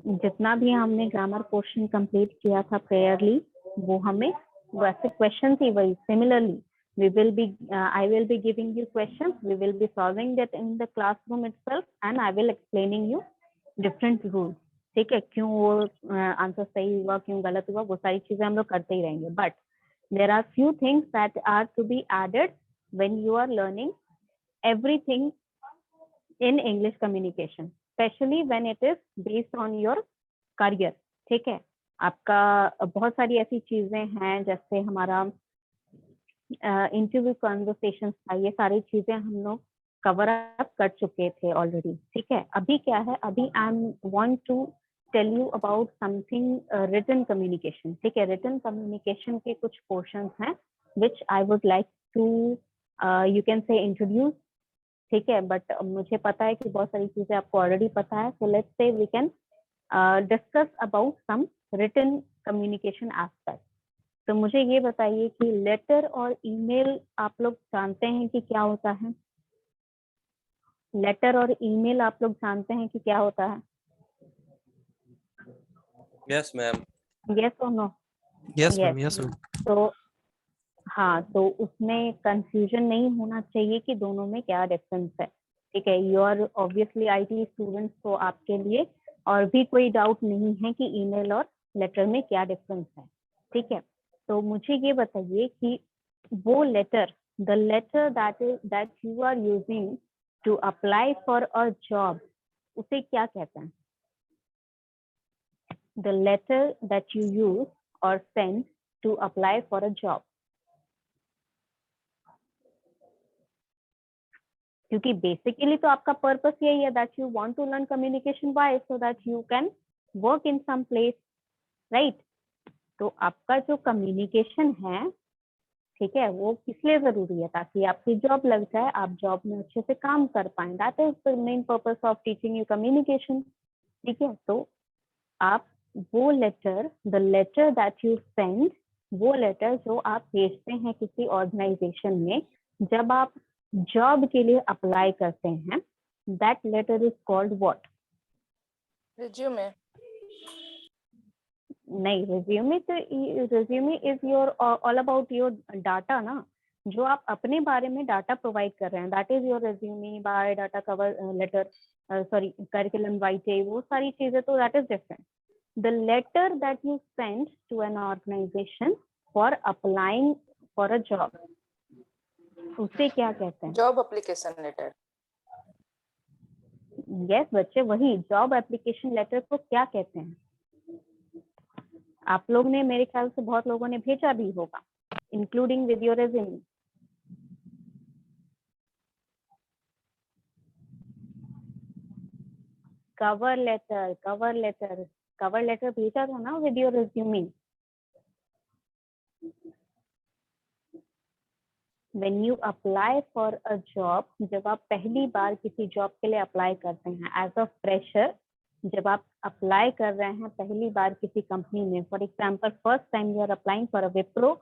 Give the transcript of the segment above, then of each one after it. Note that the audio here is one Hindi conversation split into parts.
जितना भी हमने ग्रामर पोर्शन कंप्लीट किया था प्रेयरली, वो हमें वैसे क्वेश्चन ही वही similarly I will be giving you questions, we will be solving that in the classroom itself and I will explaining you different rules. ठीक है, क्यों वो आंसर सही हुआ, क्यों गलत हुआ, वो सारी चीजें हम लोग करते ही रहेंगे. But there are few things that are to be added when you are learning everything in English communication, especially when it is based on your career. ठीक है, आपका बहुत सारी ऐसी चीजें हैं जैसे हमारा इंटरव्यू कॉन्वर्सेशन था, ये सारी चीजें हम लोग कवर अप कर चुके थे ऑलरेडी. ठीक है, अभी क्या है, अभी I am want to tell you about something written communication. ठीक है, रिटन कम्युनिकेशन के कुछ पोर्शंस हैं which I would like to you can say introduce. ठीक है, बट मुझे पता है कि बहुत सारी चीजें आपको ऑलरेडी पता है. So let's say we can discuss about some written communication aspect. तो मुझे ये बताइए कि लेटर और ईमेल आप लोग जानते हैं कि क्या होता है? लेटर और ईमेल आप लोग जानते हैं कि क्या होता है? Yes ma'am. यस और no? Yes ma'am. Yes ma'am. तो हाँ, तो उसमें कंफ्यूजन नहीं होना चाहिए कि दोनों में क्या डिफरेंस है. ठीक है, you are obviously IT students, तो आपके लिए और भी कोई डाउट नहीं है कि ईमेल और लेटर में क्या डिफरेंस है. ठीक है, तो मुझे ये बताइए कि वो letter, the letter that you are using to apply for a job, उसे क्या कहते हैं? The letter that you use और send to apply for a job. क्योंकि बेसिकली तो आपका पर्पस यही है that you want to learn communication by so that you can work in some place, right? तो आपका जो कम्युनिकेशन है, ठीक है, वो किस लिए जरूरी है? ताकि आपकी जॉब लग जाए, आप जॉब में अच्छे से काम कर पाए. That is the main purpose of teaching you communication. ठीक है, तो आप वो letter, the letter that you send, वो लेटर जो आप भेजते हैं किसी ऑर्गेनाइजेशन में जब आप जॉब के लिए अप्लाई करते हैं, that letter is called what? Resume. नहीं, रिज्यूमे तो, resume is your all about your data ना, जो आप अपने बारे में डाटा प्रोवाइड कर रहे हैं, that is your resume, biodata, cover letter, sorry curriculum vitae, वो सारी चीजें, तो that is different. The letter that you send to an organisation for applying for a job, उसे क्या कहते हैं? Job application letter. यस बच्चे, वही जॉब एप्लीकेशन लेटर को क्या कहते हैं? आप लोग ने, मेरे ख्याल से बहुत लोगों ने भेजा भी होगा, including with your resume. Cover letter, cover letter, cover letter भेजा था ना with your resume. When you apply for a job, जब आप पहली बार किसी जॉब के लिए अप्लाई करते हैं एज अ फ्रेशर, जब आप अप्लाई कर रहे हैं पहली बार किसी कंपनी में, for example first time you are applying for a Wipro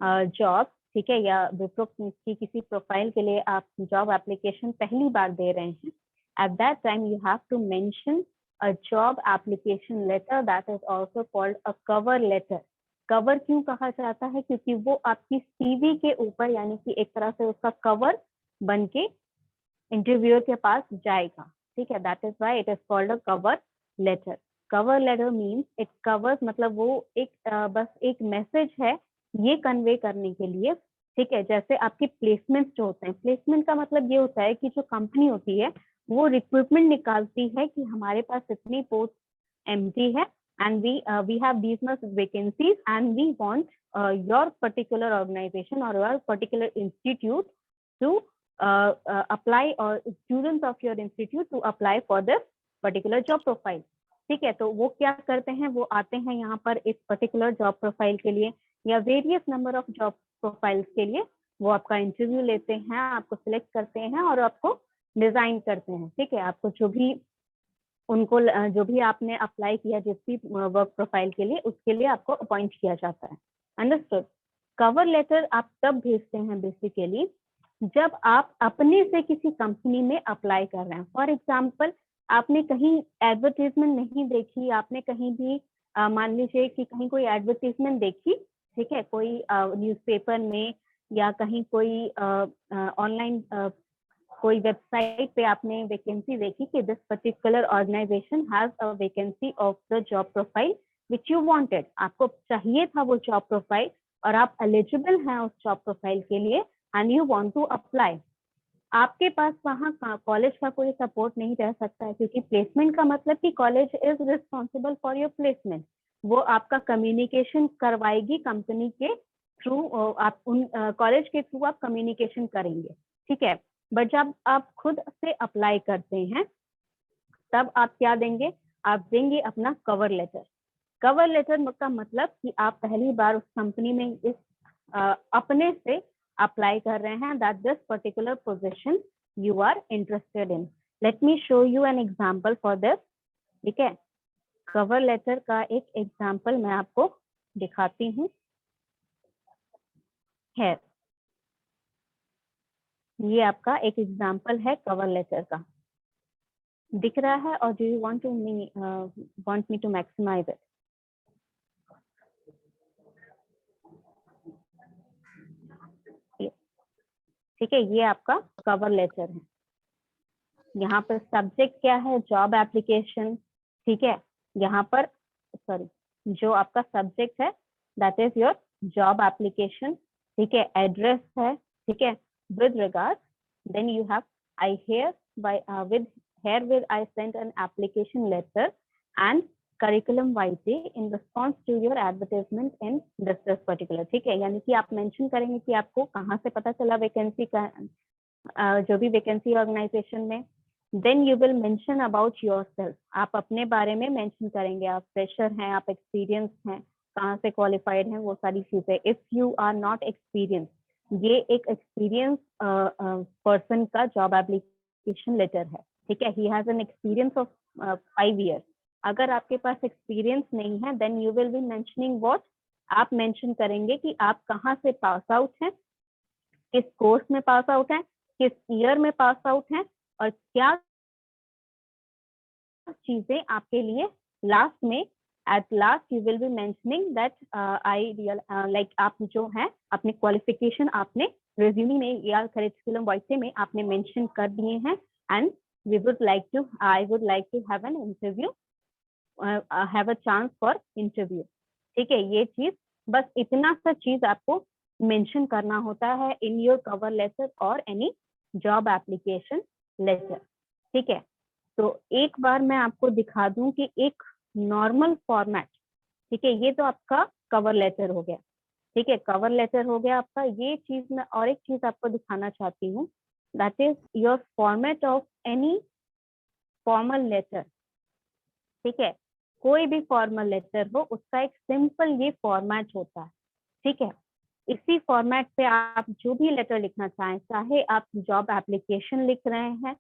job, ठीक है, या विप्रो की किसी प्रोफाइल के लिए आप जॉब एप्लीकेशन पहली बार दे रहे हैं, at that time you have to mention a job application letter that is also called a cover letter. Cover क्यों कहा जाता है? क्योंकि वो आपकी सीवी के ऊपर, यानी कि एक तरह से उसका कवर बन के इंटरव्यूअर के पास जाएगा. ठीक है, that is why it is called a cover letter. Cover letter means it covers, मतलब वो एक बस एक मैसेज है ये कन्वे करने के लिए. ठीक है, जैसे आपकी प्लेसमेंट जो होते हैं, प्लेसमेंट का मतलब ये होता है कि जो कंपनी होती है वो रिक्रूटमेंट निकालती है कि हमारे पास इतनी पोस्ट एम्प्टी है and we have these much vacancies and we want your particular organization or your particular institute to apply, or students of your institute to apply for this particular job profile. ठीक है, तो वो क्या करते हैं, वो आते हैं यहाँ पर एक पर्टिकुलर जॉब प्रोफाइल के लिए या various number of job profiles के लिए, वो आपका इंटरव्यू लेते हैं, आपको सिलेक्ट करते हैं और आपको डिजाइन करते हैं. ठीक है, आपको जो भी उनको, जो भी आपने अप्लाई किया जिस भी वर्क प्रोफाइल के लिए, उसके लिए आपको अपॉइंट किया जाता है. अंडरस्टूड? कवर लेटर आप तब भेजते हैं बेसिकली जब आप अपने से किसी कंपनी में अप्लाई कर रहे हैं. फॉर एग्जांपल आपने कहीं एडवर्टीजमेंट नहीं देखी, आपने कहीं भी मान लीजिए कि कहीं कोई एडवर्टीजमेंट देखी, ठीक है, कोई न्यूज़पेपर में या कहीं कोई ऑनलाइन कोई वेबसाइट पे आपने वैकेंसी देखी कि this particular organization has a vacancy of the job profile which you wanted, आपको चाहिए था वो जॉब प्रोफाइल और आप एलिजिबल हैं उस जॉब प्रोफाइल के लिए and you want to apply. आपके पास वहाँ कॉलेज का कोई सपोर्ट नहीं रह सकता है, क्योंकि प्लेसमेंट का मतलब कि college is responsible for your placement. वो आपका कम्युनिकेशन करवाएगी कंपनी के थ्रू, आप उन कॉलेज के थ्रू आप कम्युनिकेशन करेंगे, ठीक है। बट जब आप खुद से अप्लाई करते हैं तब आप क्या देंगे, आप देंगे अपना कवर लेटर। कवर लेटर का मतलब कि आप पहली बार उस कंपनी में इस अपने से अप्लाई कर रहे हैं that this particular position you are interested in. Let me show you an example for this, ठीक है। कवर लेटर का एक एग्जांपल मैं आपको दिखाती हूँ है, ये आपका एक एग्जांपल है कवर लेटर का, दिख रहा है? और do you want me to maximize it? ठीक है, ये आपका कवर लेटर है। यहाँ पर सब्जेक्ट क्या है, जॉब एप्लीकेशन, ठीक है। यहाँ पर सॉरी, जो आपका सब्जेक्ट है that is your job application, ठीक है। एड्रेस है, ठीक है, with regard, then you have I hereby with I sent an application letter and curriculum vitae in response to your advertisement in this particular, ठीक है। यानी कि आप मेंशन करेंगे कि आपको कहाँ से पता चला वैकेंसी का, जो भी वैकेंसी ऑर्गेनाइजेशन में। Then you will mention about yourself, आप अपने बारे में मेंशन करेंगे, आप फ्रेशर हैं, आप एक्सपीरियंस हैं, कहाँ से क्वालिफाइड हैं, वो सारी चीजें। If you are not experience, ये एक एक्सपीरियंस पर्सन का जॉब एप्लीकेशन लेटर है, ठीक है। He has an experience of 5 years। अगर आपके पास एक्सपीरियंस नहीं है then you will be mentioning what, आप मेंशन करेंगे कि आप कहाँ से पास आउट हैं, किस कोर्स में पास आउट हैं, किस ईयर में पास आउट हैं, और क्या चीजें आपके लिए लास्ट में, at last you will be mentioning that I real like, आप जो है अपने क्वालिफिकेशन आपने रिज्यूमे में या करिकुलम वाइटे में आपने मेंशन कर दिए हैं। And we would like to, I would like to have an interview, have a chance for interview, ठीक है। ये चीज, बस इतना सा चीज आपको मेंशन करना होता है इन योर कवर लेटर और एनी जॉब एप्लीकेशन लेटर, ठीक है। तो एक बार मैं आपको दिखा दूं कि एक नॉर्मल फॉर्मेट, ठीक है, ये तो आपका कवर लेटर हो गया, ठीक है, कवर लेटर हो गया आपका। ये चीज मैं और एक चीज आपको दिखाना चाहती हूँ, that is your format of any formal letter, ठीक है। कोई भी फॉर्मल लेटर हो उसका एक सिंपल ये फॉर्मेट होता है, ठीक है। इसी फॉर्मेट पे आप जो भी लेटर लिखना चाहें, चाहे आप जॉब एप्लीकेशन लिख रहे हैं,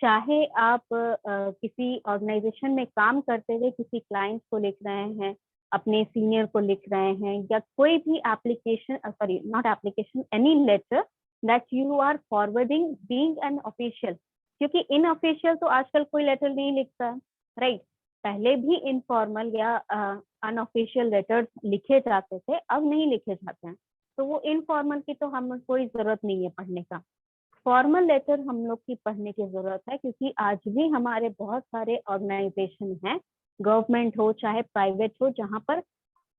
चाहे आप किसी ऑर्गेनाइजेशन में काम करते हुए किसी क्लाइंट को लिख रहे हैं, अपने सीनियर को लिख रहे हैं, या कोई भी application, sorry not application, any letter that you are forwarding being an official, क्योंकि इन ऑफिशियल तो आजकल कोई लेटर नहीं लिखता है, राइट। पहले भी इनफॉर्मल या अनऑफिशियल लेटर्स लिखे जाते थे, अब नहीं लिखे जाते हैं, तो वो इनफॉर्मल की तो हमें कोई जरूरत नहीं है पढ़ने का। फॉर्मल लेटर हम लोग की पढ़ने की जरूरत है, क्योंकि आज भी हमारे बहुत सारे ऑर्गेनाइजेशन हैं, गवर्नमेंट हो चाहे प्राइवेट हो, जहाँ पर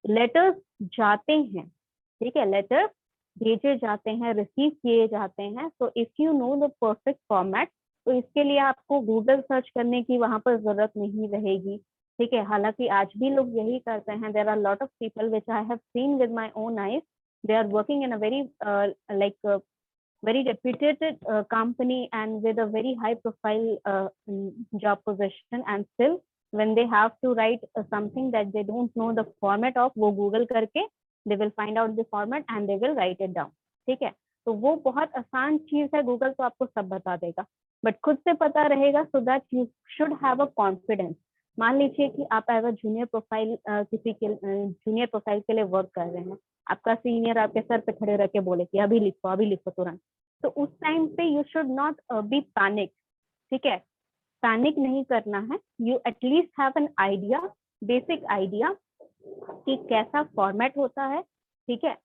लेटर्स जाते हैं, ठीक है, लेटर्स भेजे जाते हैं, रिसीव किए जाते हैं। So if you know the perfect format, तो इसके लिए आपको गूगल सर्च करने की वहां पर जरूरत नहीं रहेगी, ठीक है। हालांकि आज भी लोग यही करते हैं, there are lot of people which I have seen with my own eyes, they are working in a very very reputed company and with a very high profile job position, and still when they have to write something that they don't know the format of, वो google करके they will find out the format and they will write it down, ठीक है। तो वो बहुत आसान चीज है, गूगल तो आपको सब बता देगा, बट खुद से पता रहेगा, सो that you should have a confidence. मान लीजिए कि आप एज अ जूनियर प्रोफाइल किसी के जूनियर प्रोफाइल के लिए वर्क कर रहे हैं, आपका सीनियर आपके सर पे खड़े रह के बोले कि अभी लिखो तुरंत, तो उस टाइम पे you should not be panic, ठीक है। पैनिक नहीं करना है, you at least have an idea, basic idea कि कैसा फॉर्मेट होता है, ठीक है।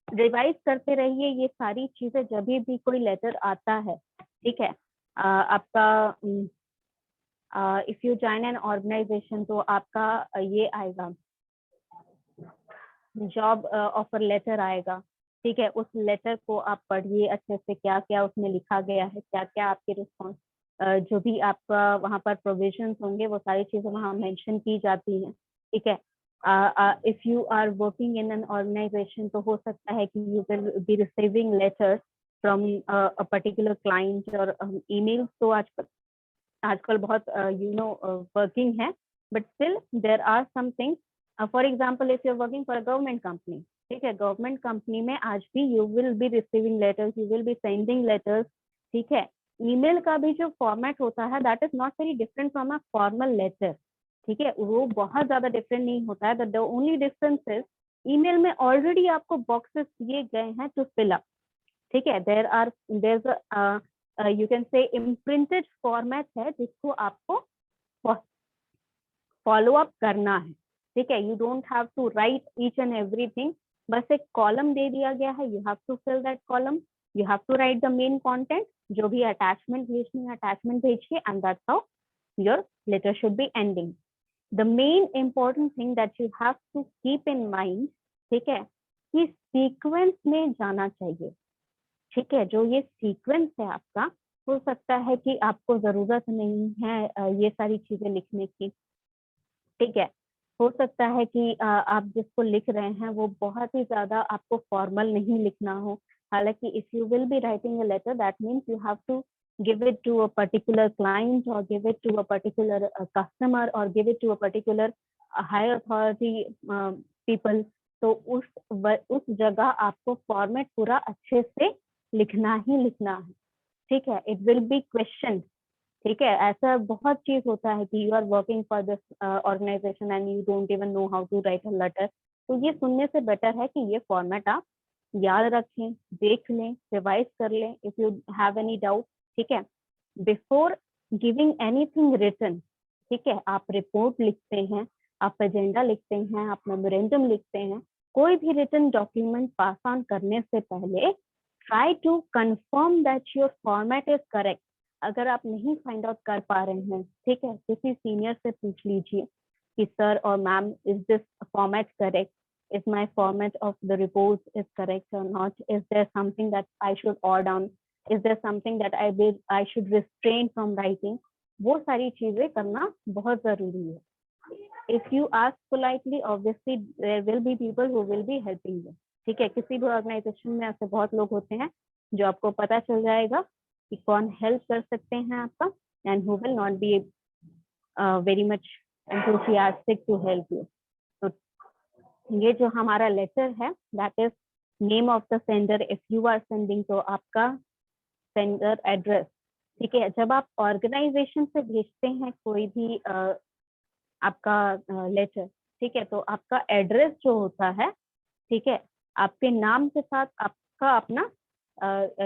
रिवाइज करते रहिए ये सारी चीजें जब भी कोई लेटर आता है, ठीक है। आपका if you join an organization तो आपका ये आएगा, जॉब ऑफर लेटर आएगा, ठीक है। उस लेटर को आप पढ़िए अच्छे से, क्या क्या उसमें लिखा गया है, क्या क्या आपके रिस्पॉन्स, जो भी आपका वहाँ पर प्रोविजंस होंगे वो सारी चीजें वहाँ मेंशन की जाती हैं, ठीक है। If you are working in an organization तो हो सकता है कि you will be receiving letters from a particular client और ईमेल्स तो आजकल बहुत वर्किंग है, but still there are some things. For example if you are working for a government company, ठीक है, गवर्नमेंट कंपनी में आज भी you will be receiving letters, you will be sending letters, ठीक है। ईमेल का भी जो फॉर्मेट होता है that is not very different from a formal letter, ठीक है, वो बहुत ज्यादा डिफरेंट नहीं होता है। The only difference is email में ऑलरेडी आपको बॉक्सेस दिए गए हैं टू फिल अप, ठीक है। There you can say imprinted format है जिसको आपको फॉलो अप करना है, ठीक है। You don't have to write each and everything, बस एक कॉलम दे दिया गया है, you have to fill that column, you have to write the main content, जो भी अटैचमेंट भेजनी है अटैचमेंट भेजिए, and that's how your letter should be ending. The main important thing that you have to keep in mind, ठीक है, कि सीक्वेंस में जाना चाहिए, ठीक है। जो ये सीक्वेंस है आपका, हो सकता है कि आपको जरूरत नहीं है ये सारी चीजें लिखने की, ठीक है। हो सकता है कि आप जिसको लिख रहे हैं वो बहुत ही ज्यादा आपको फॉर्मल नहीं लिखना हो, हालांकि if you will be writing a letter that means you have to give it to a particular client or give it to a particular customer or give it to a particular high authority people, तो उस जगह आपको फॉर्मेट पूरा अच्छे से लिखना ही लिखना है, ठीक है। इट विल बी क्वेश्चन, ठीक है। ऐसा बहुत चीज होता है कि you are working for this organisation and you don't even know how to write a letter, तो ये सुनने से बेटर है कि ये फॉर्मेट आप याद रखें, देख लें, रिवाइज कर लें if you have any doubt, ठीक है। बिफोर गिविंग एनीथिंग रिटन, ठीक है, आप रिपोर्ट लिखते हैं, आप एजेंडा लिखते हैं, आप मेमोरेंडम लिखते हैं, कोई भी रिटन डॉक्यूमेंट पास ऑन करने से पहले try to confirm that your format is correct. अगर आप नहीं फाइंड आउट कर पा रहे हैं, ठीक है, किसी सीनियर से पूछ लीजिए कि सर और ma'am, is this format correct, is my format of the report is correct or not, is there something that I should add on, is there something that I should restrain from writing, वो सारी चीजें करना बहुत जरूरी है। if you ask politely obviously there will be people who will be helping you, ठीक है। किसी भी ऑर्गेनाइजेशन में ऐसे बहुत लोग होते हैं जो आपको पता चल जाएगा कि कौन हेल्प कर सकते हैं आपका, and who will not be very much enthusiastic to help you। ये जो हमारा लेटर है that is name of the sender, if you are sending तो आपका सेंडर एड्रेस, ठीक है। जब आप ऑर्गेनाइजेशन से भेजते हैं कोई भी आपका लेटर, ठीक है, तो आपका एड्रेस जो होता है, ठीक है, आपके नाम के साथ आपका अपना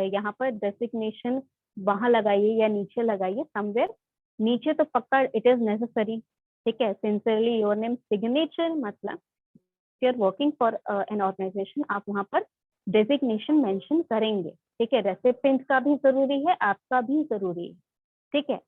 यहाँ पर डेसिग्नेशन वहां लगाइए या नीचे लगाइए, समवेयर नीचे तो पक्का इट इज नेसेसरी, ठीक है। सिंसियरली योर नेम सिग्नेचर, मतलब you are working for an organisation, आप वहां पर डेजिग्नेशन मेंशन करेंगे, ठीक है। रेसिपिएंट का भी जरूरी है, आपका भी जरूरी है, ठीक है।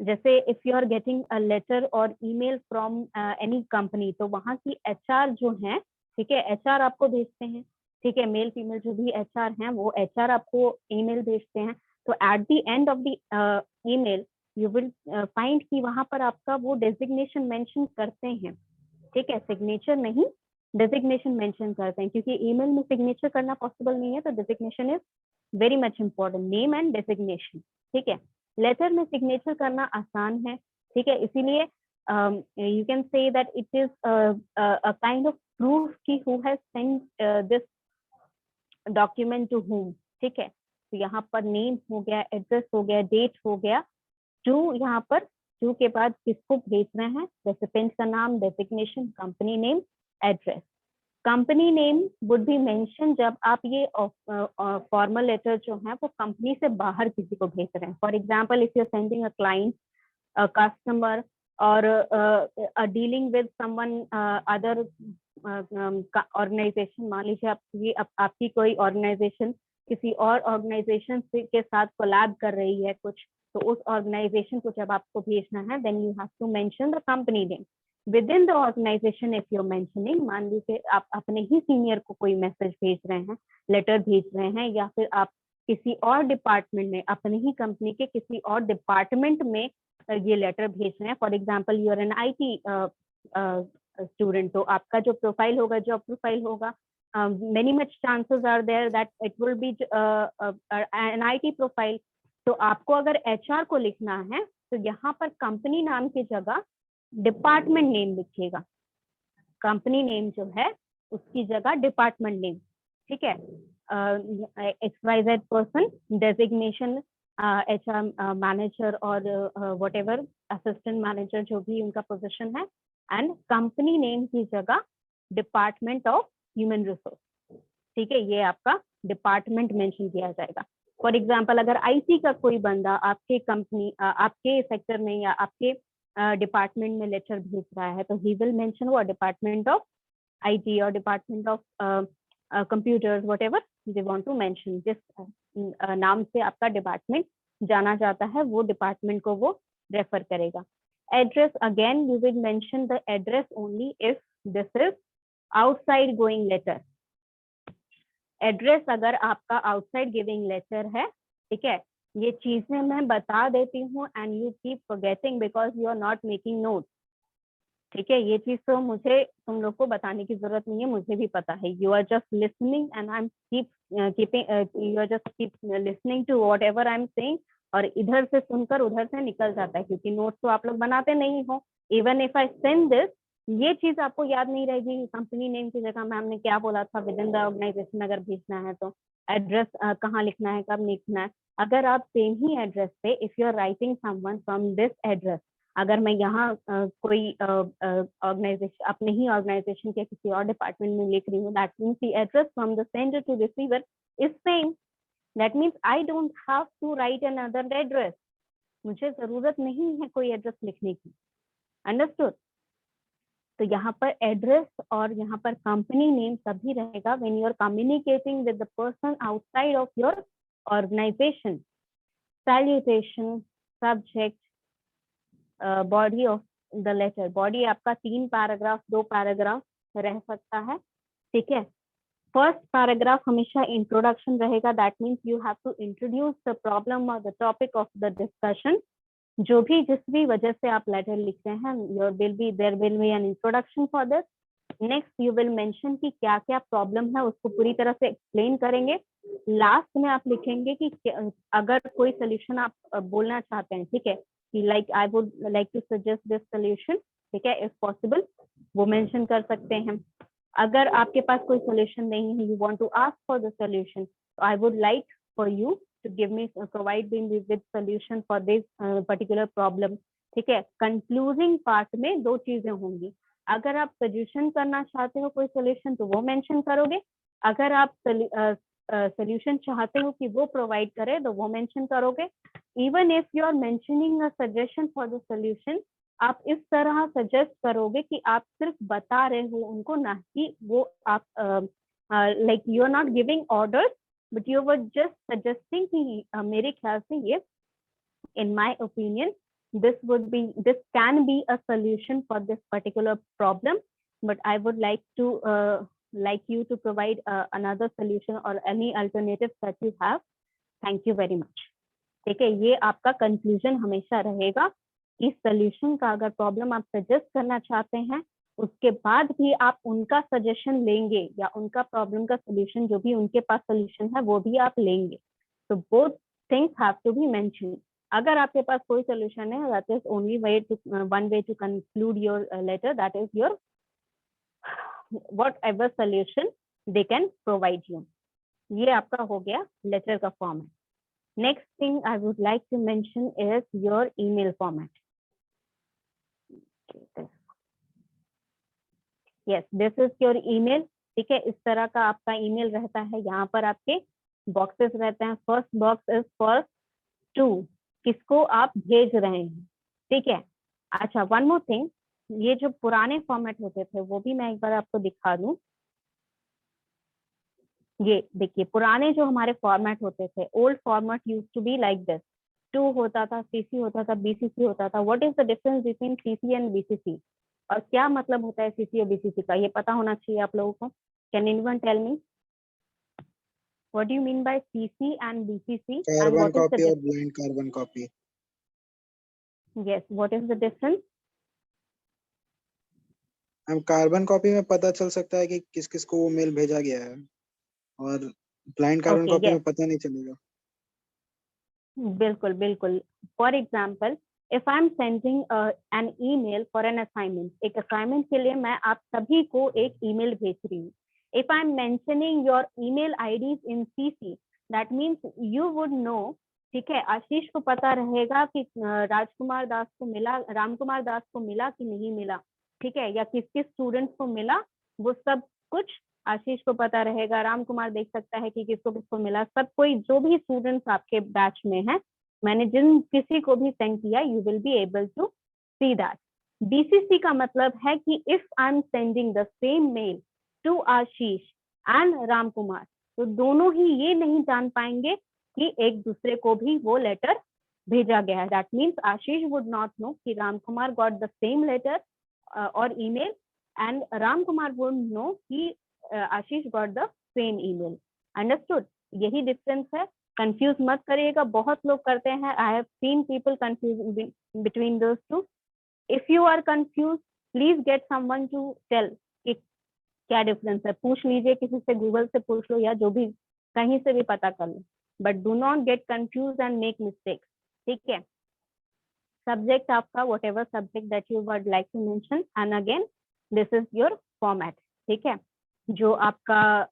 जैसे if you are getting a letter और ईमेल फ्रॉम एनी कंपनी, तो वहाँ की एचआर जो है, ठीक है, एचआर आपको भेजते हैं, ठीक है, मेल फीमेल जो भी एचआर हैं वो एचआर आपको ईमेल भेजते हैं, तो at the end of the email you will find कि वहां पर आपका वो डेजिग्नेशन मेंशन करते हैं, ठीक है, सिग्नेचर नहीं डेजिग्नेशन मेंशन करते हैं, क्योंकि ईमेल में सिग्नेचर करना पॉसिबल नहीं है, तो designation is very much important, name and designation, ठीक है। लेटर में सिग्नेचर करना आसान है, ठीक है, इसीलिए you can say that it is a kind of proof कि who has sent this document to whom, ठीक है। तो यहाँ पर नेम हो गया, एड्रेस हो गया, डेट हो गया, टू यहाँ पर टू के बाद किसको भेज रहे हैं, रेसिपिएंट का नाम, designation, company name, address. Company name would be mention जब आप ये फॉर्मल लेटर जो है वो कंपनी से बाहर किसी को भेज रहे हैं। For example if you are sending a client customer or dealing with someone other organisation, मान लीजिए आपकी कोई ऑर्गेनाइजेशन किसी और ऑर्गेनाइजेशन के साथ कोलैब कर रही है कुछ, तो उस ऑर्गेनाइजेशन को जब आपको भेजना है then you have to mention the company name within the organisation. If you mentioning, मान लीजिए आप अपने ही सीनियर को कोई मैसेज भेज रहे हैं, लेटर भेज रहे हैं, या फिर आप किसी और डिपार्टमेंट में, अपनी ही कंपनी के किसी और डिपार्टमेंट में ये लेटर भेज रहे हैं। For example you are an IT student, तो आपका जो प्रोफाइल होगा, जॉब प्रोफाइल होगा, many much chances are there that it will be an IT profile. तो आपको अगर HR को लिखना है तो यहाँ पर कंपनी नाम की जगह डिपार्टमेंट नेम लिखिएगा। कंपनी नेम जो है उसकी जगह डिपार्टमेंट नेम, ठीक है। XYZ person, designation HR manager और व्हाटएवर असिस्टेंट मैनेजर जो भी उनका पोजीशन है, एंड कंपनी नेम की जगह डिपार्टमेंट ऑफ ह्यूमन रिसोर्स, ठीक है। ये आपका डिपार्टमेंट मेंशन किया जाएगा। फॉर एग्जांपल अगर IT का कोई बंदा आपके कंपनी, आपके सेक्टर में या आपके डिपार्टमेंट में लेटर भेज रहा है, तो ही विल मेंशन वो डिपार्टमेंट ऑफ IT और department of computers, whatever they want to mention. जिस नाम से आपका डिपार्टमेंट जाना जाता है वो डिपार्टमेंट को वो रेफर करेगा। Address, again you will mention the address only if this is outside going letter. Address अगर आपका आउटसाइड गिविंग लेटर है, ठीक है, ये चीजें मैं बता देती हूँ and you keep forgetting because you are not making note, ठीक है। ये चीज तो मुझे तुम लोग को बताने की जरूरत नहीं है, मुझे भी पता है। You are just listening and I am you are just keep listening to whatever I am saying, और इधर से सुनकर उधर से निकल जाता है, क्योंकि नोट तो आप लोग बनाते नहीं हो। Even if I send this, ये चीज आपको याद नहीं रहेगी। कंपनी नेम की जगह मैम ने क्या बोला था, विद इन द ऑर्गेनाइजेशन अगर भेजना है तो एड्रेस कहाँ लिखना है, कब लिखना है। अगर आप सेम ही एड्रेस पे, if you are writing someone from this address, अगर मैं यहाँ कोई ऑर्गेनाइजेशन, अपने ही ऑर्गेनाइजेशन के किसी और डिपार्टमेंट में लिख रही हूँ, that means the address from the sender to receiver is same. That means I don't have to write another address, मुझे जरूरत नहीं है कोई एड्रेस लिखने की। अंडरस्टूड? तो यहाँ पर एड्रेस और यहाँ पर कंपनी नेम तभी रहेगा when you are communicating with the person outside of your organisation. Salutation, subject, body of the letter. Body आपका 3 पैराग्राफ, 2 पैराग्राफ रह सकता है, ठीक है। फर्स्ट पैराग्राफ हमेशा इंट्रोडक्शन रहेगा, that means you have to introduce the problem और the topic of the discussion. जो भी जिस भी वजह से आप लेटर लिखते हैं, there will be an introduction for this. Next you will mention कि क्या क्या प्रॉब्लम है, उसको पूरी तरह से एक्सप्लेन करेंगे। लास्ट में आप लिखेंगे कि अगर कोई सोल्यूशन आप बोलना चाहते हैं, ठीक है, कि like I would like to suggest this solution, ठीक है, इफ पॉसिबल, वो मेंशन कर सकते हैं। अगर आपके पास कोई सोल्यूशन नहीं है, you want to ask for the solution, I would like for you to give me provide me with solution for this particular problem, ठीक है। कंक्लूजिंग पार्ट में 2 चीजें होंगी। अगर आप सजेशन करना चाहते हो कोई सोल्यूशन तो वो मेंशन करोगे, अगर आप सोल्यूशन चाहते हो कि वो प्रोवाइड करे तो वो मेंशन करोगे। Even if you are mentioning a suggestion for the solution, आप इस तरह सजेस्ट करोगे कि आप सिर्फ बता रहे हो उनको, ना कि वो आप like you are not giving orders, but you were just suggesting कि मेरे ख्याल से ये, in my opinion, this can be a solution for this particular problem, but I would like you to provide another solution or any alternative that you have. Thank you very much. ठीक है, ये आपका कंक्लूजन हमेशा रहेगा। इस सोल्यूशन का अगर प्रॉब्लम आप सजेस्ट करना चाहते हैं, उसके बाद भी आप उनका सजेशन लेंगे या उनका प्रॉब्लम का सोल्यूशन, जो भी उनके पास सोल्यूशन है वो भी आप लेंगे। तो both things have to be mentioned. अगर आपके पास कोई सोल्यूशन है, that is only one way to conclude your letter, that is your whatever solution they can provide you. ये आपका हो गया लेटर का format. Next thing I would like to mention is your email format. Yes, this is your email, ठीक है। इस तरह का आपका ईमेल रहता है। यहाँ पर आपके बॉक्सेस रहते हैं। First box is for to, किसको आप भेज रहे हैं, ठीक है। अच्छा, वन मोर थिंग, ये जो पुराने फॉर्मेट होते थे वो भी मैं एक बार आपको दिखा दूं। ये देखिए, पुराने जो हमारे फॉर्मेट होते थे, old format use to be like this, 2 होता था, सीसी होता था, बीसीसी होता था। What is the difference between CC and BCC, और क्या मतलब होता है सीसी और बीसीसी का, ये पता होना चाहिए आप लोगों को। Can anyone tell me what do you mean by CC and BCC and carbon what is the copy और difference? Blind carbon copy. Yes, what is the difference? हम कार्बन कॉपी में पता चल सकता है कि किस किस को वो मेल भेजा गया है, और blind carbon okay, copy yes, में पता नहीं चलेगा। बिल्कुल बिल्कुल। For example, if I am sending an email for an assignment, एक असाइनमेंट के लिए मैं आप सभी को एक ईमेल भेज रही हूँ। If I am mentioning your email IDs in CC, that means you would know, ठीक है, आशीष को पता रहेगा कि राजकुमार दास को मिला, रामकुमार दास को मिला कि नहीं मिला, ठीक है, या किस किस स्टूडेंट्स को मिला, वो सब कुछ आशीष को पता रहेगा। राम कुमार देख सकता है कि किसको किसको मिला, सब कोई जो भी स्टूडेंट्स आपके बैच में है, मैंने जिन किसी को भी सेंड किया, you will be able to see that. BCC का मतलब है कि if I am sending the same mail to Ashish and Ram Kumar, तो दोनों ही ये नहीं जान पाएंगे कि एक दूसरे को भी वो लेटर भेजा गया है। That means Ashish would not know कि Ram Kumar got the same letter और email, and Ram Kumar would know कि Ashish got the same email. Understood? यही डिफरेंस है, कंफ्यूज मत करिएगा, बहुत लोग करते हैं। I have seen people confuse between those two. If you are confuse, please get someone to tell कि क्या डिफरेंस है। पूछ लीजिए, किसी से गूगल से पूछ लो, या जो भी कहीं से भी पता कर लो, but do not get confuse and make mistakes, ठीक है। सब्जेक्ट आपका whatever subject that you would like to mention, and again this is your format, ठीक है। जो आपका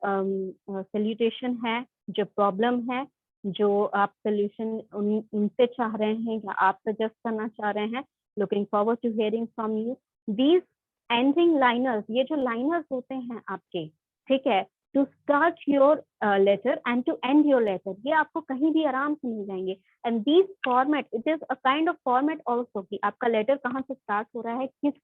सल्यूटेशन है, जो प्रॉब्लम है, जो आप सोल्यूशन उनसे चाह रहे हैं या आप सजेस्ट करना चाह रहे हैं, looking forward to hearing from you. These ending liners, ये जो लाइनर्स होते हैं आपके, ठीक है, to start your letter and to end your letter, ये आपको कहीं भी आराम से मिल जाएंगे। And these format, it is a kind of format also, कि आपका लेटर कहाँ से स्टार्ट हो रहा है, किस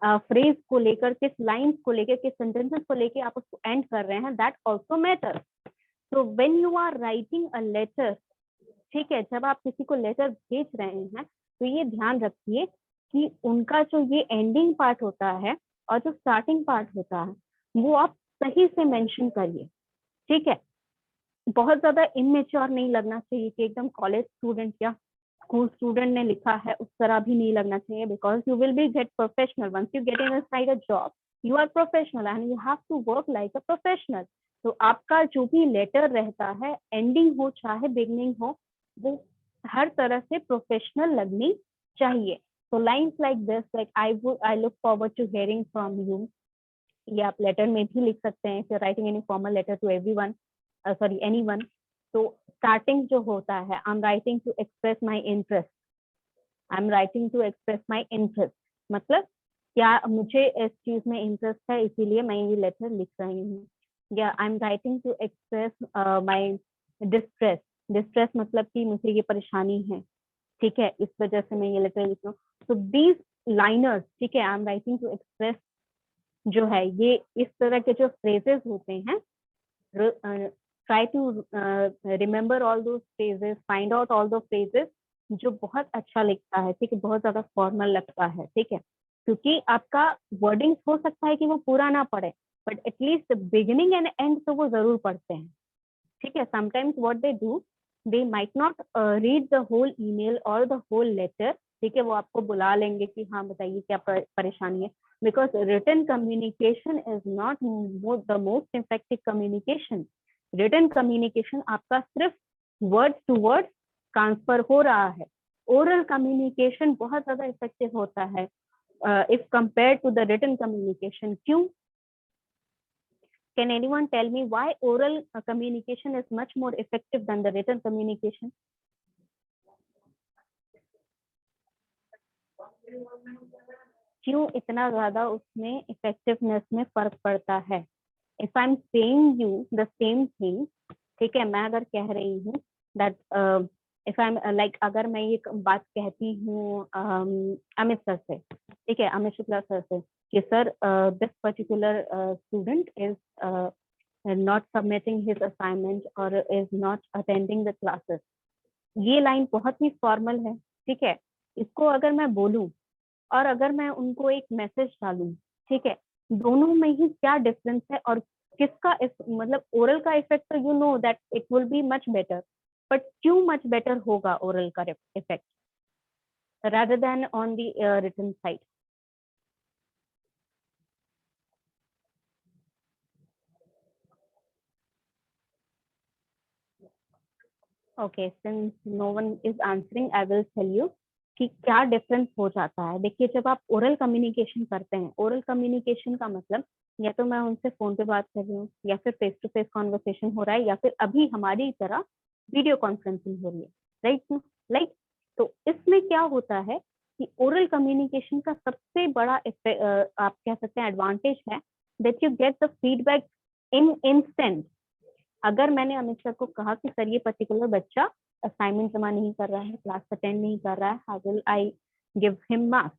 फ्रेज को लेकर, किस लाइन्स को लेकर, किस सेंटेंसेस को लेकर आप उसको एंड कर रहे हैं, that also matter. So when you are writing a letter, ठीक है, जब आप किसी को लेटर भेज रहे हैं, तो ये ध्यान रखिए कि उनका जो ये एंडिंग पार्ट होता है और जो स्टार्टिंग पार्ट होता है, वो आप सही से मेंशन करिए, ठीक है। बहुत ज्यादा इमेच्योर नहीं लगना चाहिए कि एकदम कॉलेज स्टूडेंट या स्कूल स्टूडेंट ने लिखा है उस तरह भी नहीं लगना चाहिए, because you will be get professional once you get inside a job, you are professional and you have to work like a professional. तो आपका जो भी लेटर रहता है, एंडिंग हो चाहे बिगनिंग हो, वो हर तरह से प्रोफेशनल लगनी चाहिए। So lines like this, like I look forward to hearing from you, ये आप लेटर में भी लिख सकते हैं, if you're writing any formal letter to everyone, sorry anyone। तो स्टार्टिंग जो होता है, I'm writing to express my interest, I'm writing to express my interest, मतलब क्या मुझे इस चीज में इंटरेस्ट है, इसीलिए मैं ये लेटर लिख रही हूँ। या I'm writing to express my distress, distress मतलब कि मुझे ये परेशानी है, ठीक है, इस वजह से मैं ये लेटर लिख रहा हूँ। तो दीज लाइनर्स, ठीक है, I am writing to express, जो है ये इस तरह के जो फ्रेजेस होते हैं, ट्राई टू रिमेम्बर ऑल दो फ्रेजेस, फाइंड आउट ऑल दो फ्रेजेस जो बहुत अच्छा लिखता है, ठीक है, बहुत ज्यादा फॉर्मल लगता है, ठीक है, क्योंकि आपका वर्डिंग हो सकता है कि वो पूरा ना पढ़े, but at least beginning and and तो वो जरूर पढ़ते हैं, ठीक है। Sometimes what they do, they might not read the whole email or the whole letter, ठीक है, वो आपको बुला लेंगे कि हाँ बताइए क्या परेशानी है, because written communication is not the most effective communication। written communication आपका सिर्फ word to word ट्रांसफर हो रहा है, oral communication बहुत ज्यादा इफेक्टिव होता है if compared to the written communication। क्यों? Can anyone tell me why oral communication is much more effective than the written communication? क्यों इतना ज्यादा उसमें इफेक्टिवनेस में फर्क पड़ता है? If I am saying you the same thing, ठीक है, मैं अगर कह रही हूँ that if I am like, अगर मैं ये बात कहती हूँ अमित सर से, ठीक है, अमित शुक्ला सर से, कि sir this particular student is not submitting his assignment or is not attending the classes, ये लाइन बहुत ही फॉर्मल है, ठीक है। इसको अगर मैं बोलूं और अगर मैं उनको एक मैसेज डालूं, ठीक है, दोनों में ही क्या डिफरेंस है और किसका मतलब ओरल का इफेक्ट, तो you know that it will be much better, but क्यों मच बेटर होगा ओरल का effect rather than on the written side? Okay, since no one is answering, I will tell you कि क्या डिफरेंस हो जाता है। देखिए, जब आप ओरल कम्युनिकेशन करते हैं, ओरल कम्युनिकेशन का मतलब या तो मैं उनसे फोन पे बात कर रही हूँ, या फिर फेस टू फेस कॉन्वर्सेशन हो रहा है, या फिर अभी हमारी तरह वीडियो कॉन्फ्रेंसिंग हो रही है, राइट? लाइक, तो इसमें क्या होता है कि ओरल कम्युनिकेशन का सबसे बड़ा आप कह सकते हैं एडवांटेज है that you get the feedback in instant. अगर मैंने अमित सर को कहा कि सर ये पर्टिकुलर बच्चा असाइनमेंट जमा नहीं कर रहा है, क्लास अटेंड नहीं कर रहा है, how will I give him marks,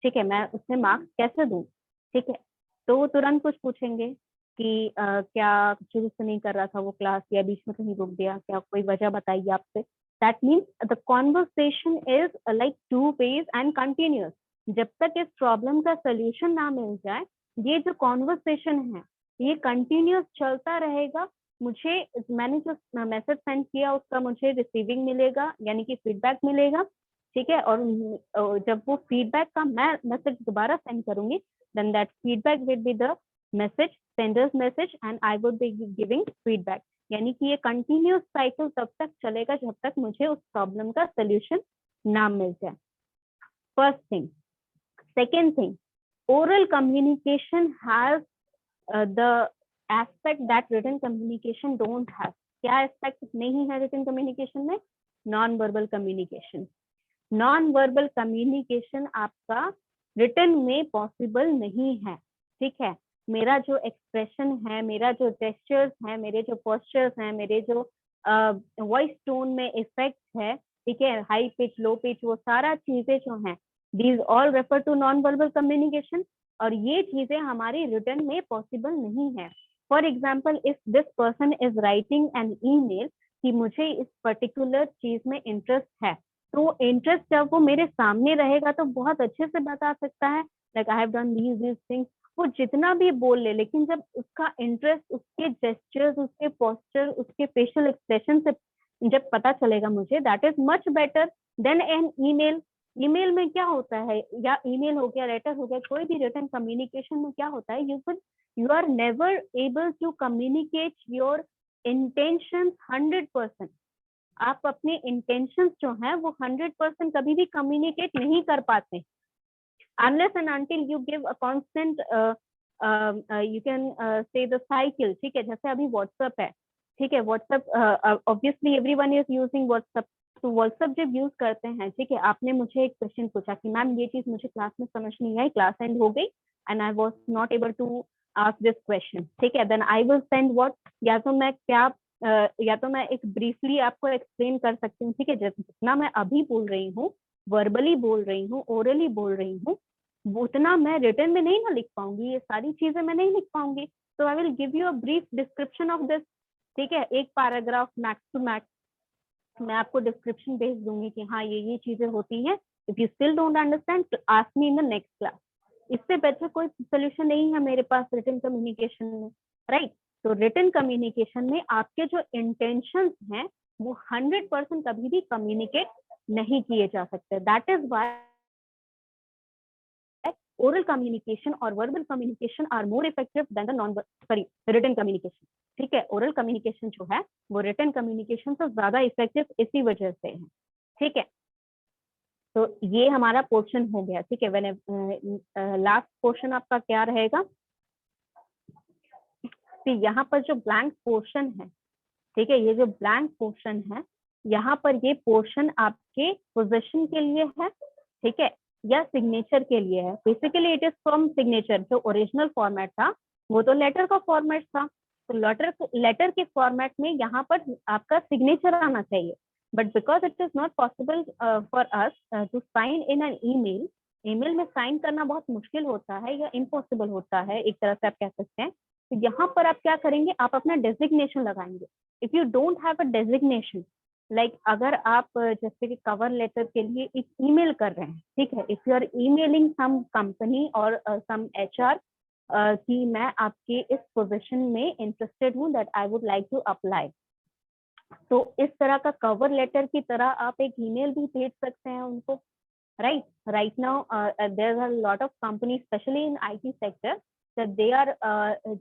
ठीक है, मैं उससे मार्क्स कैसे दूं, ठीक है, तो वो तुरंत कुछ पूछेंगे कि क्या शुरू से नहीं कर रहा था वो क्लास, या बीच में कहीं रोक दिया, क्या कोई वजह बताइए आपसे। That means the conversation is like two ways and continuous. जब तक इस प्रॉब्लम का सोल्यूशन ना मिल जाए, ये जो कॉन्वर्सेशन है ये कंटिन्यूअस चलता रहेगा। मुझे, मैंने जो मैसेज सेंड किया उसका मुझे रिसीविंग मिलेगा, यानी कि फीडबैक मिलेगा, ठीक है, और जब वो फीडबैक का मैं मैसेज दोबारा सेंड करूंगी, then that feedback will be the message, sender's message, and I would be giving feedback. यानी कि ये कंटिन्यूअस साइकिल तब तक चलेगा जब तक मुझे उस प्रॉब्लम का सोल्यूशन ना मिल जाए। First thing. Second thing, oral communication has the aspect that written communication don't have. क्या एस्पेक्ट नहीं है written communication में? Non verbal communication. Non verbal communication आपका रिटन में पॉसिबल नहीं है, ठीक है। मेरा जो एक्सप्रेशन है, मेरा जो जेस्चर्स है, मेरे जो पोस्चर्स हैं, मेरे जो वॉइस टोन में इफेक्ट है, ठीक है, हाई पिच, लो पिच, वो सारा चीजें जो हैं, these all refer to non verbal communication, और ये चीजें हमारी रिटन में पॉसिबल नहीं है। For example, if this person is writing an email कि मुझे इस पर्टिकुलर चीज में इंटरेस्ट है, तो इंटरेस्ट जब वो मेरे सामने रहेगा तो बहुत अच्छे से बता सकता है, like I have done these things, वो जितना भी बोल ले, लेकिन जब उसका इंटरेस्ट, उसके जेस्चर्स, उसके पोस्चर, उसके फेशियल एक्सप्रेशन से जब पता चलेगा मुझे, that is much better than an email. Email में क्या होता है, या ईमेल हो गया, लेटर हो गया, कोई भी रिटन कम्युनिकेशन में क्या होता है, you are never able to communicate your intention 100%। आप अपने इंटेंशंस जो हैं वो 100% कभी भी कम्युनिकेट नहीं कर पाते unless and until you give a constant you can say the cycle, ठीक है। जैसे अभी व्हाट्सएप है, ठीक है, WhatsApp obviously everyone is using WhatsApp, तो व्हाट्सएप जब यूज करते हैं, ठीक है, आपने मुझे एक क्वेश्चन पूछा कि मैम ये चीज मुझे क्लास में समझ नहीं आई, क्लास एंड हो गई and I was not able to ask this question, ठीक है, then I will send what, या तो मैं क्या या तो मैं एक ब्रीफली आपको एक्सप्लेन कर सकती हूँ, ठीक है, जितना मैं अभी बोल रही हूँ, वर्बली बोल रही हूँ, ओरली बोल रही हूँ, उतना मैं रिटन में नहीं ना लिख पाऊंगी, ये सारी चीजें मैं नहीं लिख पाऊंगी, तो I will give you a brief description of this, ठीक है, एक पैराग्राफ मैक्स टू मैक्स मैं आपको डिस्क्रिप्शन भेज दूंगी कि हाँ ये चीजें होती हैं, if you still don't understand ask me in the next class. इससे बेटर कोई सोल्यूशन नहीं है मेरे पास रिटन कम्युनिकेशन में, राइट। तो रिटन कम्युनिकेशन में आपके जो इंटेंशंस हैं वो 100% कभी भी कम्युनिकेट नहीं किए जा सकते। That is why oral communication और verbal communication are more effective than the written communication, ठीक है। oral communication जो है वो written communication से ज्यादा इफेक्टिव इसी वजह से है, ठीक है। तो ये हमारा पोर्शन हो गया, ठीक है। लास्ट पोर्शन आपका क्या रहेगा, तो यहाँ पर जो ब्लैंक पोर्शन है, ठीक है, ये जो ब्लैंक पोर्शन है, यहाँ पर ये पोर्शन आपके पोजीशन के लिए है, ठीक है, या सिग्नेचर के लिए है। Basically it is from signature. जो ओरिजिनल फॉर्मेट था वो तो लेटर का फॉर्मेट था, तो लेटर के फॉर्मेट में यहाँ पर आपका सिग्नेचर आना चाहिए। But because it is not possible for us to sign in an email, email में साइन करना बहुत मुश्किल होता है या इम्पॉसिबल होता है, एक तरह से आप कह सकते हैं। तो यहाँ पर आप क्या करेंगे, आप अपना डेजिग्नेशन लगाएंगे। If you don't have a designation, like अगर आप जैसे कि कवर लेटर के लिए एक ईमेल कर रहे हैं, ठीक है, if you are emailing some company और सम एचआर कि मैं आपके इस पोजीशन में इंटरेस्टेड हूँ, that I would like to apply, तो इस तरह का कवर लेटर की तरह आप एक ईमेल भी भेज सकते हैं उनको, right now there are a lot of companies especially in IT sector that they are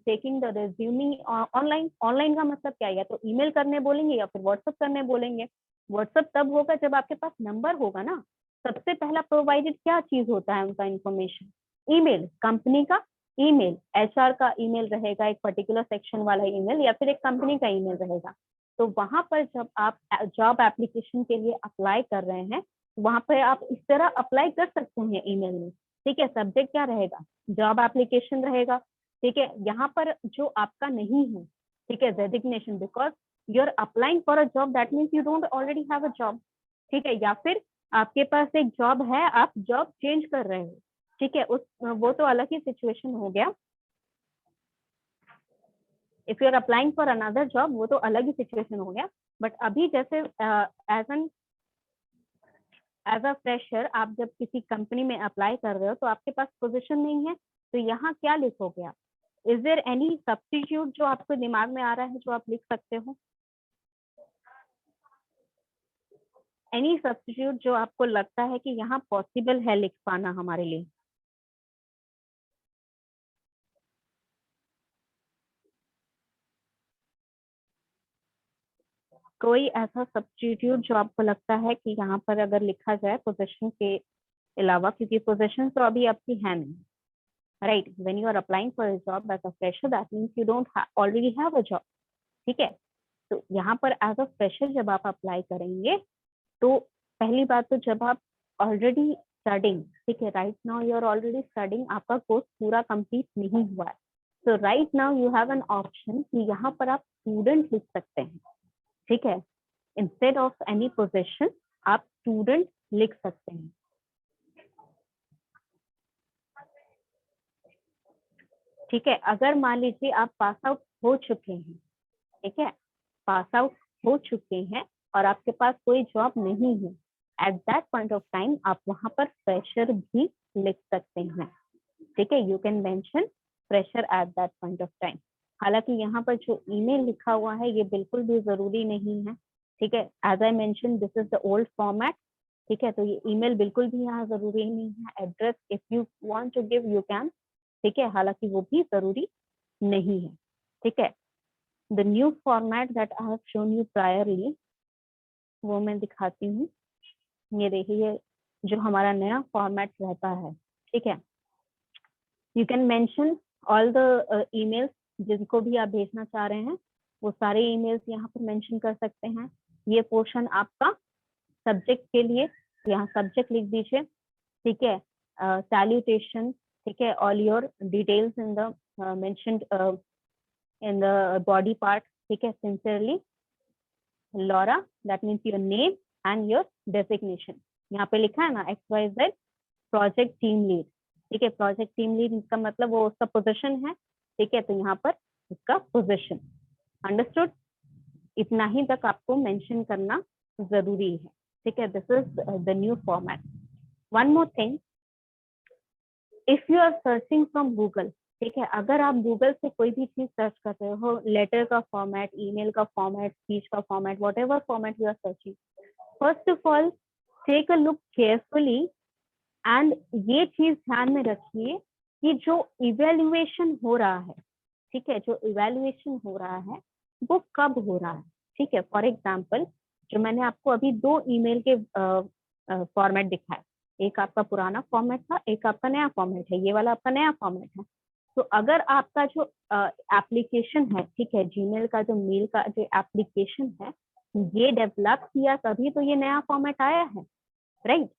taking the resume online का मतलब क्या है, या तो ईमेल करने बोलेंगे या फिर व्हाट्सएप करने बोलेंगे। व्हाट्सएप तब होगा जब आपके पास नंबर होगा ना। सबसे पहला प्रोवाइडेड क्या चीज होता है उनका इंफॉर्मेशन, ईमेल, कंपनी का ईमेल, एचआर का ईमेल रहेगा, एक पर्टिकुलर सेक्शन वाला ईमेल या फिर एक कंपनी का ईमेल रहेगा। तो वहां पर जब आप जॉब एप्लीकेशन के लिए अप्लाई कर रहे हैं, वहां पे आप इस तरह अप्लाई कर सकते हैं ईमेल में, ठीक है। सब्जेक्ट क्या रहेगा, जॉब एप्लीकेशन रहेगा, ठीक है। यहाँ पर जो आपका नहीं है, ठीक है, designation, because you are applying for a job, that means you don't already have a job, ठीक है। या फिर आपके पास एक जॉब है, आप जॉब चेंज कर रहे हो, ठीक है, उस वो तो अलग ही सिचुएशन हो गया। If you are applying for another job, वो तो अलग ही सिचुएशन हो गया। बट अभी जैसे एज अ फ्रेशर आप जब किसी कंपनी में अप्लाई कर रहे हो तो आपके पास पोजीशन नहीं है, तो यहाँ क्या लिखोगे आप, इज देयर एनी सब्स्टिट्यूट जो आपको दिमाग में आ रहा है जो आप लिख सकते हो, एनी सब्स्टिट्यूट जो आपको लगता है कि यहाँ पॉसिबल है लिख पाना हमारे लिए। कोई ऐसा सब्स्टिट्यूट जो आपको लगता है कि यहाँ पर अगर लिखा जाए पोजीशन के अलावा, क्योंकि पोजीशन तो अभी आपकी है नहीं, right. When you are applying for a job as a fresher, that means you don't already have a job, ठीक है। तो यहाँ पर एज अ फ्रेशर जब आप अप्लाई करेंगे, तो पहली बात तो जब आप ऑलरेडी स्टडिंग, ठीक है, right now you are already studying, आपका कोर्स पूरा कंप्लीट नहीं हुआ है, तो right now you have an option कि यहाँ पर आप स्टूडेंट लिख सकते हैं, ठीक है। इंस्टेड ऑफ एनी पोजीशन आप स्टूडेंट लिख सकते हैं, ठीक है। अगर मान लीजिए आप पास आउट हो चुके हैं, ठीक है, पास आउट हो चुके हैं और आपके पास कोई जॉब नहीं है, at that point of time आप वहां पर फ्रेशर भी लिख सकते हैं, ठीक है। You can mention fresher at that point of time. हालांकि यहाँ पर जो ईमेल लिखा हुआ है ये बिल्कुल भी जरूरी नहीं है, ठीक है। As I mention this is the old format, ठीक है, तो ये ईमेल बिल्कुल भी यहाँ जरूरी नहीं है। Address if you want to give you can, ठीक है, हालांकि वो भी जरूरी नहीं है, ठीक है। The new format that I have shown you priorly, वो मैं दिखाती हूँ। ये देखिए जो हमारा नया फॉर्मेट रहता है, ठीक है। You can mention all the emails जिनको भी आप भेजना चाह रहे हैं, वो सारे ईमेल्स यहाँ पर मेंशन कर सकते हैं। ये पोर्शन आपका सब्जेक्ट के लिए, यहाँ सब्जेक्ट लिख दीजिए, ठीक है। सैल्यूटेशन, ठीक है, all your details in the mentioned in the body part, ठीक है। Sincerely Laura, that means your name and your designation. यहाँ पे लिखा है ना XYZ प्रोजेक्ट टीम लीड, ठीक है। प्रोजेक्ट टीम लीड इसका मतलब वो उसका पोजीशन है, ठीक है, तो यहाँ पर उसका पोजीशन, अंडरस्टूड। इतना ही तक आपको मेंशन करना जरूरी है, ठीक है। This is the new format. One more thing, if you are searching from Google, ठीक है, अगर आप गूगल से कोई भी चीज सर्च कर रहे हो, लेटर का फॉर्मेट, ईमेल का फॉर्मेट, स्पीच का format, whatever format you are searching, first of all take a look carefully and ये चीज ध्यान में रखिए कि जो इवेल्युएशन हो रहा है, ठीक है, जो इवेल्युएशन हो रहा है वो कब हो रहा है, ठीक है। फॉर एग्जाम्पल जो मैंने आपको अभी 2 ईमेल के फॉर्मेट दिखाए, एक आपका पुराना फॉर्मेट था, एक आपका नया फॉर्मेट है, ये वाला आपका नया फॉर्मेट है। तो अगर आपका जो एप्लीकेशन है, ठीक है, जीमेल का जो मेल का जो एप्लीकेशन है ये डेवलप किया तभी तो ये नया फॉर्मेट आया है, राइट।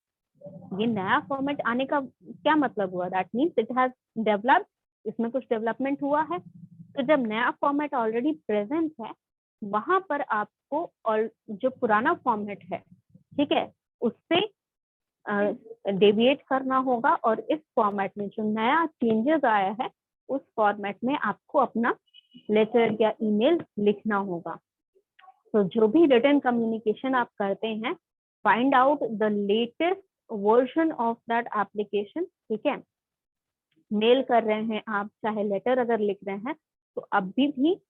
ये नया फॉर्मेट आने का क्या मतलब हुआ, that means it has developed, इसमें कुछ डेवलपमेंट हुआ है। तो जब नया फॉर्मेट ऑलरेडी प्रेजेंट है वहां पर आपको और जो पुराना फॉर्मेट है, ठीक है, उससे डेविएट करना होगा और इस फॉर्मेट में जो नया चेंजेस आया है उस फॉर्मेट में आपको अपना लेटर या ईमेल लिखना होगा। तो जो भी रिटन कम्युनिकेशन आप करते हैं, find out the latest version of that application, ठीक है। मेल कर रहे हैं आप, चाहे लेटर अगर लिख रहे हैं, तो अभी भी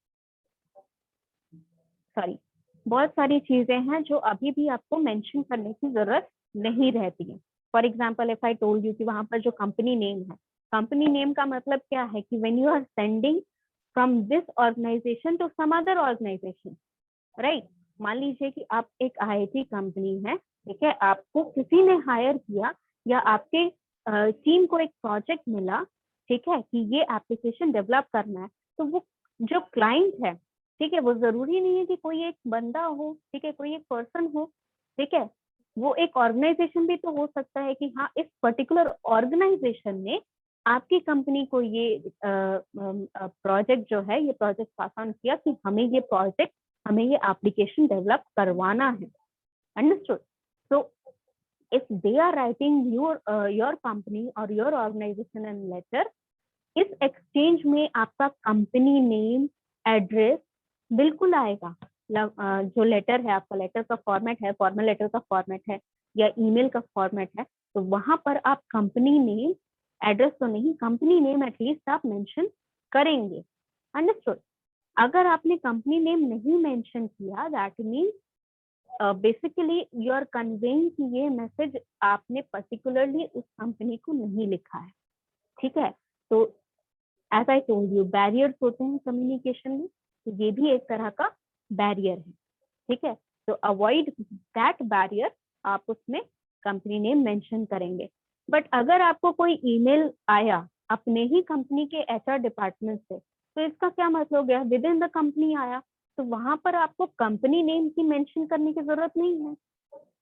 बहुत सारी चीजें हैं जो अभी भी आपको मेंशन करने की जरूरत नहीं रहती है। For example, if I told you कि वहां पर जो कंपनी नेम है, कंपनी नेम का मतलब क्या है कि when you are sending from this organisation to some other organisation, right. मान लीजिए कि आप एक आईआईटी कंपनी है, ठीक है, आपको किसी ने हायर किया या आपके टीम को एक प्रोजेक्ट मिला, ठीक है, कि ये एप्लीकेशन डेवलप करना है, तो वो जो क्लाइंट है, ठीक है, वो जरूरी नहीं है कि कोई एक बंदा हो, ठीक है, कोई एक पर्सन हो, ठीक है, वो एक ऑर्गेनाइजेशन भी तो हो सकता है कि हाँ, इस पर्टिकुलर ऑर्गेनाइजेशन ने आपकी कंपनी को ये प्रोजेक्ट जो है, ये प्रोजेक्ट पास ऑन किया कि हमें ये एप्लीकेशन डेवलप करवाना है। Understood? So if they are writing your company or your organization and letter, इस एक्सचेंज में आपका कंपनी नेम, एड्रेस बिल्कुल आएगा। जो लेटर है, आपका लेटर का फॉर्मेट है, फॉर्मल लेटर का फॉर्मेट है या ईमेल का फॉर्मेट है, तो वहां पर आप कंपनी नेम, एड्रेस तो नहीं, कंपनी नेम एटलीस्ट आप मेंशन करेंगे। अंडरस्टूड? अगर आपने कंपनी नेम नहीं मेंशन किया, that means basically you are conveying कि ये मैसेज आपने पर्टिकुलरली उस कंपनी को नहीं लिखा है, ठीक है। तो as I told you, barriers होते हैं कम्युनिकेशन में, तो ये भी एक तरह का बैरियर है, ठीक है। तो अवॉइड दैट बैरियर, आप उसमें कंपनी नेम मेंशन करेंगे। बट अगर आपको कोई ईमेल आया अपने ही कंपनी के एचआर डिपार्टमेंट से, तो इसका क्या मतलब हो गया, विद इन द कंपनी आया, तो वहां पर आपको कंपनी नेम की मेंशन करने की जरूरत नहीं है,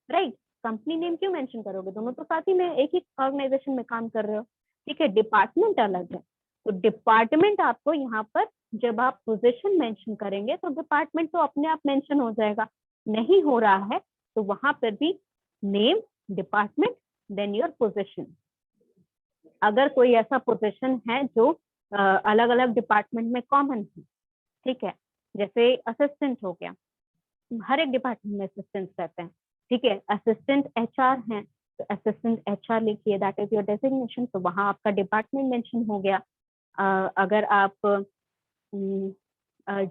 राइट। कंपनी नेम क्यों मेंशन करोगे, दोनों तो साथ ही में एक ही ऑर्गेनाइजेशन में काम कर रहे हो, ठीक है। डिपार्टमेंट अलग है, तो डिपार्टमेंट आपको यहाँ पर जब आप पोजीशन मेंशन करेंगे तो डिपार्टमेंट तो अपने आप मेंशन हो जाएगा। नहीं हो रहा है तो वहां पर भी name, department, then your position. अगर कोई ऐसा पोजीशन है जो अलग अलग डिपार्टमेंट में कॉमन है, ठीक है, जैसे असिस्टेंट हो गया, हर एक डिपार्टमेंट में असिस्टेंट रहते हैं, ठीक है। असिस्टेंट एचआर हैं, तो असिस्टेंट एचआर लिखिए, दैट इज योर डेजिग्नेशन, तो वहां आपका डिपार्टमेंट मेंशन हो गया। अगर आप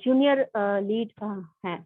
जूनियर लीड हैं,